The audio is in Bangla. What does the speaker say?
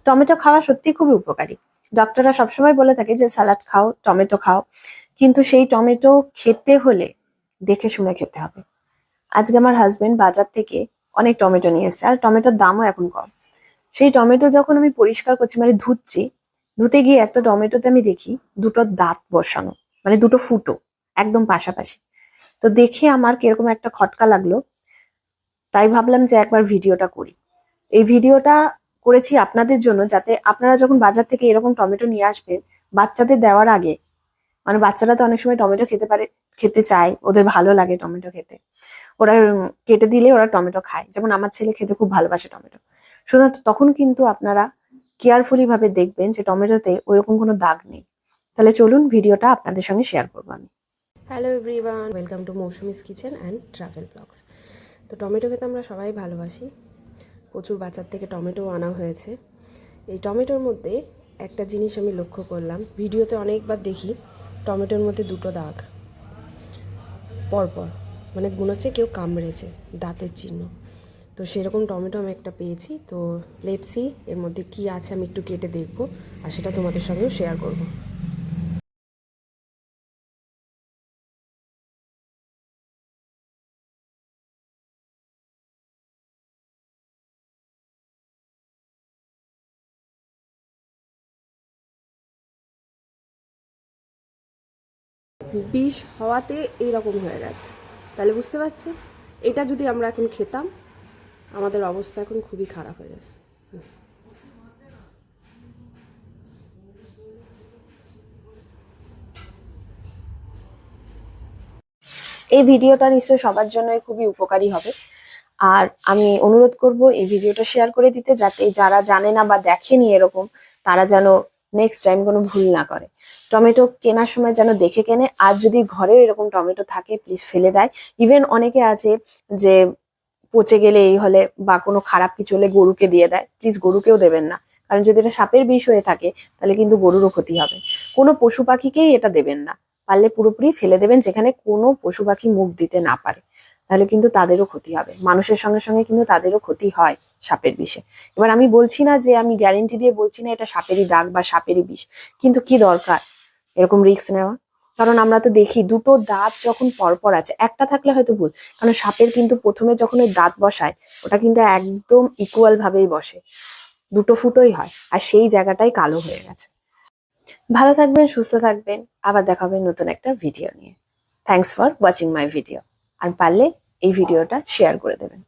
টমেটো খাওয়া সত্যি খুবই উপকারী। ডক্টররা সবসময় বলে থাকে যে স্যালাড খাও, টমেটো খাও, কিন্তু সেই টমেটো খেতে হলে দেখে শুনে খেতে হবে। আজকে আমার হাজবেন্ড বাজার থেকে অনেক টমেটো নিয়ে এসেছে, আর টমেটোর দামও এখন কম। সেই টমেটো যখন আমি পরিষ্কার করছি, মানে ধুচ্ছি, ধুতে গিয়ে একটা টমেটোতে আমি দেখি দুটো দাঁত বসানো, মানে দুটো ফুটো একদম পাশাপাশি। তো দেখে আমার কিরকম একটা খটকা লাগলো, তাই ভাবলাম যে একবার ভিডিওটা করি। এই ভিডিওটা করেছি আপনাদের জন্য, যাতে আপনারা যখন বাজার থেকে এরকম টমেটো নিয়ে আসবেন, বাচ্চাদের দেওয়ার আগে, মানে বাচ্চারা তো অনেক সময় টমেটো খেতে চায়, ওদের ভালো লাগে টমেটো খেতে, ওরা কেটে দিলে ওরা টমেটো খায়, যেমন আমার ছেলে খেতে খুব ভালোবাসে টমেটো। শুধু তখন কিন্তু আপনারা কেয়ারফুলি ভাবে দেখবেন যে টমেটোতে ওইরকম কোনো দাগ নেই। তাহলে চলুন ভিডিওটা আপনাদের সঙ্গে শেয়ার করবো আমি। Hello everyone, welcome to Mousumi's kitchen and travel blogs. তো টমেটো খেতে আমরা সবাই ভালোবাসি, প্রচুর বাজার থেকে টমেটো আনা হয়েছে। এই টমেটোর মধ্যে একটা জিনিস আমি লক্ষ্য করলাম, ভিডিওতে অনেকবার দেখি টমেটোর মধ্যে দুটো দাগ পরপর, মানে মনে হচ্ছে কেউ কামড়েছে, দাঁতের চিহ্ন। তো সেরকম টমেটো আমি একটা পেয়েছি। তো লেটস সি এর মধ্যে কি আছে, আমি একটু কেটে দেখবো আর সেটা তোমাদের সঙ্গেও শেয়ার করবো। বিষ হওয়াতে এইরকম হয়ে গেছে, তাহলে বুঝতে পারছেন এটা যদি আমরা এখন খেতাম আমাদের অবস্থা এখন খুবই খারাপ হয়ে যায়। এই ভিডিওটা নিশ্চয়ই সবার জন্যই খুবই উপকারী হবে, আর আমি অনুরোধ করব এই ভিডিওটা শেয়ার করে দিতে, যাতে যারা জানে না বা দেখেনি এরকম, তারা যেন নেক্সট টাইম কোনো ভুল না করে। টমেটো কেনার সময় যেন দেখে কেনে, আর যদি ঘরে এরকম টমেটো থাকে প্লিজ ফেলে দেয়। ইভেন অনেকে আছে যে পচে গেলে এই হলে বা কোনো খারাপ কিছু হলে গরুকে দিয়ে দেয়, প্লিজ গরুকেও দেবেন না, কারণ যদি এটা সাপের বিষ হয়ে থাকে তাহলে কিন্তু গরুরও ক্ষতি হবে। কোনো পশু পাখিকেই এটা দেবেন না, পারলে পুরোপুরি ফেলে দেবেন যেখানে কোনো পশু পাখি মুখ দিতে না পারে, তাহলে কিন্তু তাদেরও ক্ষতি হবে। মানুষের সঙ্গে সঙ্গে কিন্তু তাদেরও ক্ষতি হয় সাপের বিষে। এবার আমি বলছি না যে, আমি গ্যারেন্টি দিয়ে বলছি না এটা সাপেরই দাগ বা সাপেরই বিষ, কিন্তু কি দরকার এরকম রিস্ক নেওয়া? কারণ আমরা তো দেখি দুটো দাঁত যখন পরপর আছে, একটা থাকলে হয়তো ভুল, কারণ সাপের কিন্তু প্রথমে যখন ওই দাঁত বসায় ওটা কিন্তু একদম ইকুয়াল ভাবেই বসে, দুটো ফুটোই হয়, আর সেই জায়গাটাই কালো হয়ে গেছে। ভালো থাকবেন, সুস্থ থাকবেন, আবার দেখা হবে নতুন একটা ভিডিও নিয়ে। Thanks for watching my video, আর পারলে এই ভিডিওটা শেয়ার করে দেবেন।